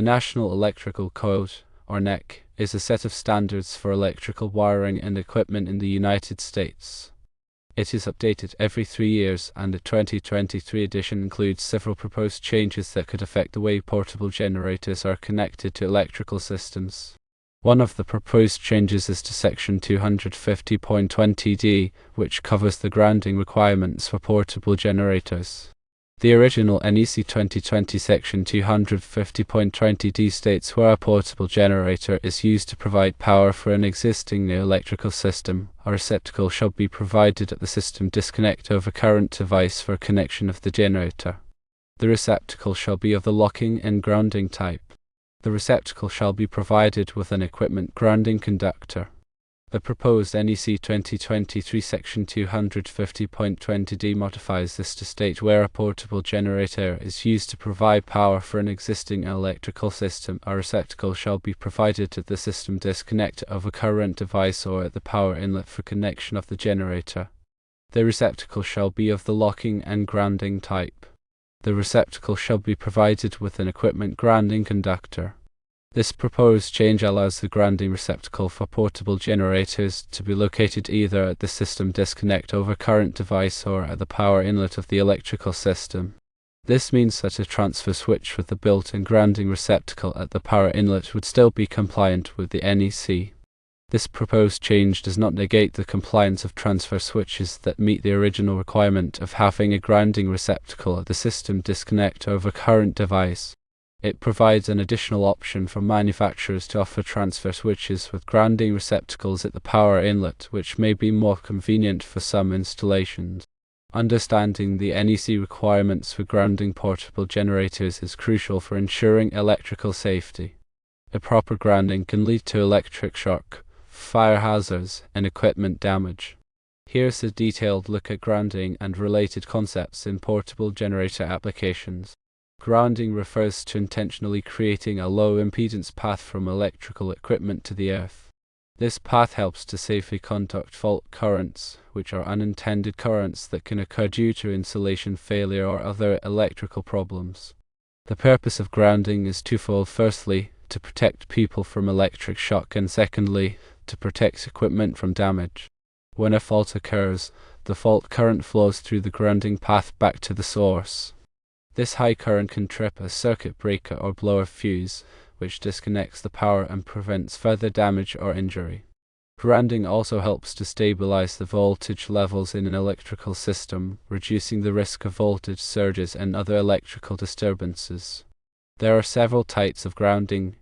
The National Electrical Code, or NEC, is a set of standards for electrical wiring and equipment in the United States. It is updated every 3 years, and the 2023 edition includes several proposed changes that could affect the way portable generators are connected to electrical systems. One of the proposed changes is to Section 250.20d, which covers the grounding requirements for portable generators. The original NEC 2020 Section 250.20d states where a portable generator is used to provide power for an existing new electrical system, a receptacle shall be provided at the system disconnect over current device for connection of the generator. The receptacle shall be of the locking and grounding type. The receptacle shall be provided with an equipment grounding conductor. The proposed NEC 2023 Section 250.20d modifies this to state where a portable generator is used to provide power for an existing electrical system, a receptacle shall be provided at the system disconnect of a current device or at the power inlet for connection of the generator. The receptacle shall be of the locking and grounding type. The receptacle shall be provided with an equipment grounding conductor. This proposed change allows the grounding receptacle for portable generators to be located either at the system disconnect over current device or at the power inlet of the electrical system. This means that a transfer switch with the built-in grounding receptacle at the power inlet would still be compliant with the NEC. This proposed change does not negate the compliance of transfer switches that meet the original requirement of having a grounding receptacle at the system disconnect over current device. It provides an additional option for manufacturers to offer transfer switches with grounding receptacles at the power inlet, which may be more convenient for some installations. Understanding the NEC requirements for grounding portable generators is crucial for ensuring electrical safety. Improper grounding can lead to electric shock, fire hazards, and equipment damage. Here's a detailed look at grounding and related concepts in portable generator applications. Grounding refers to intentionally creating a low impedance path from electrical equipment to the earth. This path helps to safely conduct fault currents, which are unintended currents that can occur due to insulation failure or other electrical problems. The purpose of grounding is twofold: firstly, to protect people from electric shock, and secondly, to protect equipment from damage. When a fault occurs, the fault current flows through the grounding path back to the source. This high current can trip a circuit breaker or blow a fuse, which disconnects the power and prevents further damage or injury. Grounding also helps to stabilize the voltage levels in an electrical system, reducing the risk of voltage surges and other electrical disturbances. There are several types of grounding,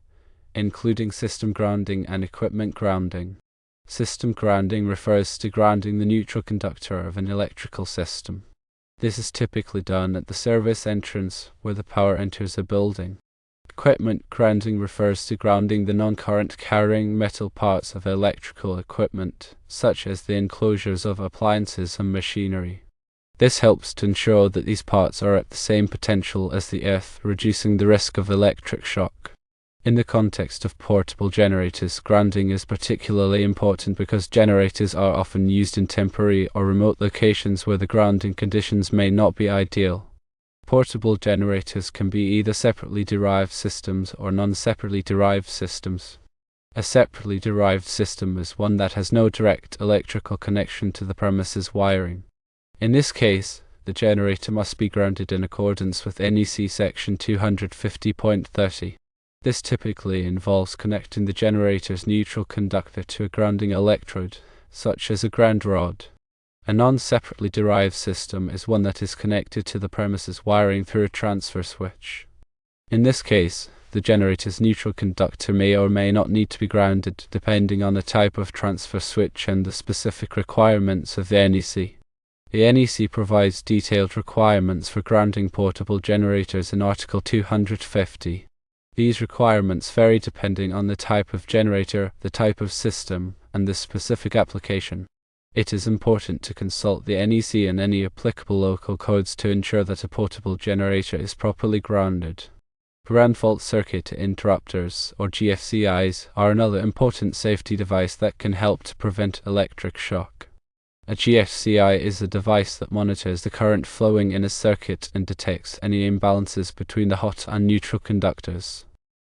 including system grounding and equipment grounding. System grounding refers to grounding the neutral conductor of an electrical system. This is typically done at the service entrance where the power enters a building. Equipment grounding refers to grounding the non-current carrying metal parts of electrical equipment, such as the enclosures of appliances and machinery. This helps to ensure that these parts are at the same potential as the earth, reducing the risk of electric shock. In the context of portable generators, grounding is particularly important because generators are often used in temporary or remote locations where the grounding conditions may not be ideal. Portable generators can be either separately derived systems or non-separately derived systems. A separately derived system is one that has no direct electrical connection to the premises wiring. In this case, the generator must be grounded in accordance with NEC Section 250.30. This typically involves connecting the generator's neutral conductor to a grounding electrode, such as a ground rod. A non-separately derived system is one that is connected to the premises wiring through a transfer switch. In this case, the generator's neutral conductor may or may not need to be grounded, depending on the type of transfer switch and the specific requirements of the NEC. The NEC provides detailed requirements for grounding portable generators in Article 250. These requirements vary depending on the type of generator, the type of system, and the specific application. It is important to consult the NEC and any applicable local codes to ensure that a portable generator is properly grounded. Ground fault circuit interrupters, or GFCIs, are another important safety device that can help to prevent electric shock. A GFCI is a device that monitors the current flowing in a circuit and detects any imbalances between the hot and neutral conductors.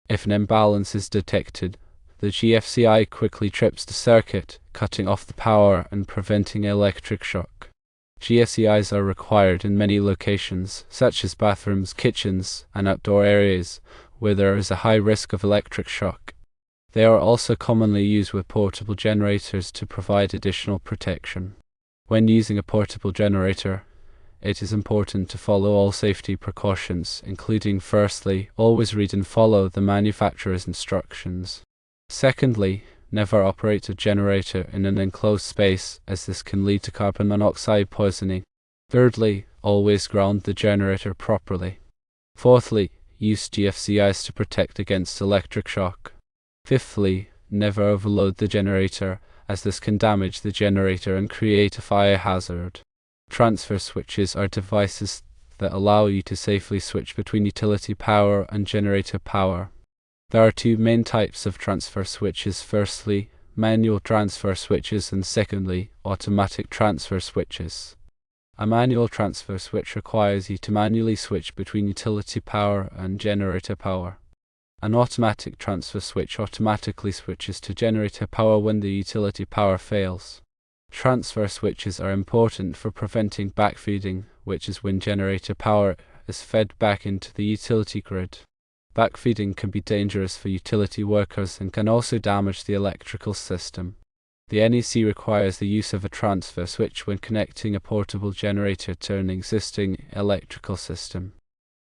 If an imbalance is detected, the GFCI quickly trips the circuit, cutting off the power and preventing electric shock. GFCIs are required in many locations, such as bathrooms, kitchens, and outdoor areas, where there is a high risk of electric shock. They are also commonly used with portable generators to provide additional protection. When using a portable generator, it is important to follow all safety precautions, including firstly, always read and follow the manufacturer's instructions. Secondly, never operate a generator in an enclosed space, as this can lead to carbon monoxide poisoning. Thirdly, always ground the generator properly. Fourthly, use GFCIs to protect against electric shock. Fifthly, never overload the generator, as this can damage the generator and create a fire hazard. Transfer switches are devices that allow you to safely switch between utility power and generator power. There are two main types of transfer switches: firstly, manual transfer switches, and secondly, automatic transfer switches. A manual transfer switch requires you to manually switch between utility power and generator power. An automatic transfer switch automatically switches to generator power when the utility power fails. Transfer switches are important for preventing backfeeding, which is when generator power is fed back into the utility grid. Backfeeding can be dangerous for utility workers and can also damage the electrical system. The NEC requires the use of a transfer switch when connecting a portable generator to an existing electrical system.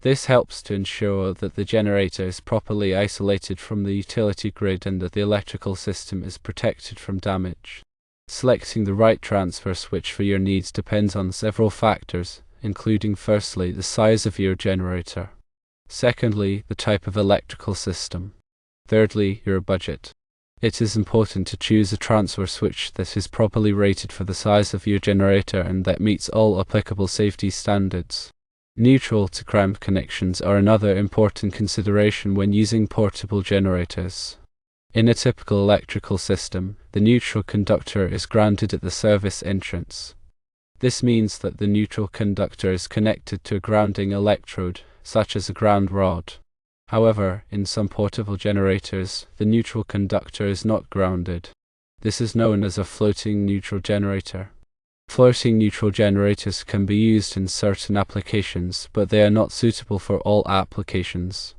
This helps to ensure that the generator is properly isolated from the utility grid and that the electrical system is protected from damage. Selecting the right transfer switch for your needs depends on several factors, including firstly, the size of your generator. Secondly, the type of electrical system. Thirdly, your budget. It is important to choose a transfer switch that is properly rated for the size of your generator and that meets all applicable safety standards. Neutral to ground connections are another important consideration when using portable generators. In a typical electrical system, the neutral conductor is grounded at the service entrance. This means that the neutral conductor is connected to a grounding electrode, such as a ground rod. However, in some portable generators, the neutral conductor is not grounded. This is known as a floating neutral generator. Floating neutral generators can be used in certain applications, but they are not suitable for all applications.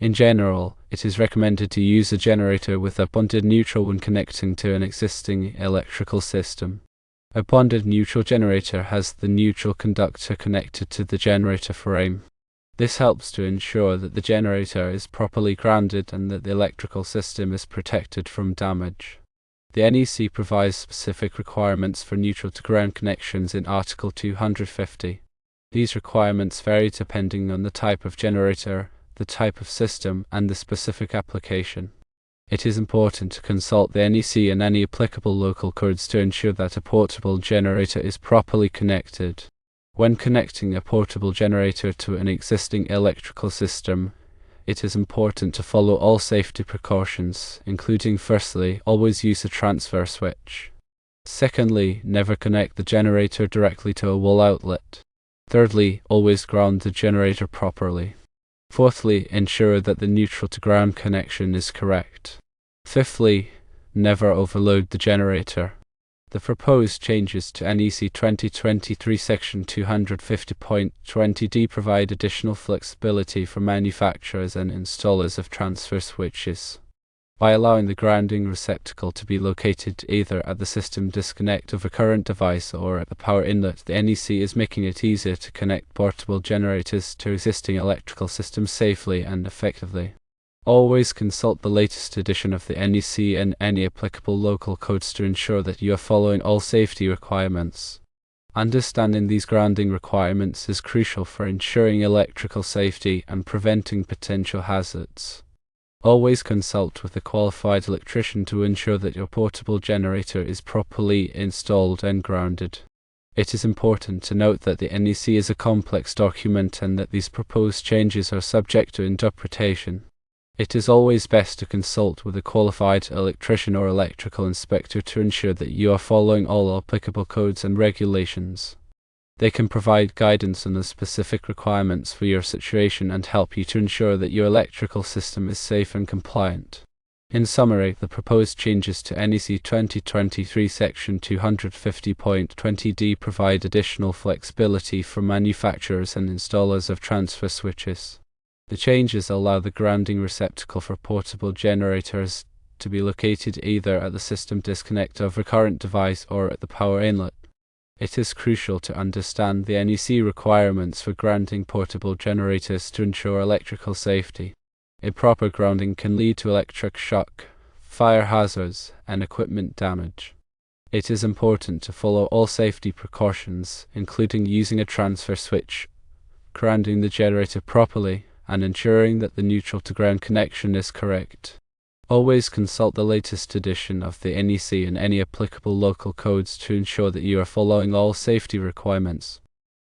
In general, it is recommended to use a generator with a bonded neutral when connecting to an existing electrical system. A bonded neutral generator has the neutral conductor connected to the generator frame. This helps to ensure that the generator is properly grounded and that the electrical system is protected from damage. The NEC provides specific requirements for neutral to ground connections in Article 250. These requirements vary depending on the type of generator, the type of system, and the specific application. It is important to consult the NEC and any applicable local codes to ensure that a portable generator is properly connected. When connecting a portable generator to an existing electrical system, it is important to follow all safety precautions, including firstly, always use a transfer switch. Secondly, never connect the generator directly to a wall outlet. Thirdly, always ground the generator properly. Fourthly, ensure that the neutral to ground connection is correct. Fifthly, never overload the generator. The proposed changes to NEC 2023 Section 250.20d provide additional flexibility for manufacturers and installers of transfer switches. By allowing the grounding receptacle to be located either at the system disconnect of a current device or at the power inlet, the NEC is making it easier to connect portable generators to existing electrical systems safely and effectively. Always consult the latest edition of the NEC and any applicable local codes to ensure that you are following all safety requirements. Understanding these grounding requirements is crucial for ensuring electrical safety and preventing potential hazards. Always consult with a qualified electrician to ensure that your portable generator is properly installed and grounded. It is important to note that the NEC is a complex document and that these proposed changes are subject to interpretation. It is always best to consult with a qualified electrician or electrical inspector to ensure that you are following all applicable codes and regulations. They can provide guidance on the specific requirements for your situation and help you to ensure that your electrical system is safe and compliant. In summary, the proposed changes to NEC 2023 Section 250.20d provide additional flexibility for manufacturers and installers of transfer switches. The changes allow the grounding receptacle for portable generators to be located either at the system disconnect of a current device or at the power inlet. It is crucial to understand the NEC requirements for grounding portable generators to ensure electrical safety. Improper grounding can lead to electric shock, fire hazards, and equipment damage. It is important to follow all safety precautions, including using a transfer switch, grounding the generator properly, and ensuring that the neutral to ground connection is correct. Always consult the latest edition of the NEC and any applicable local codes to ensure that you are following all safety requirements.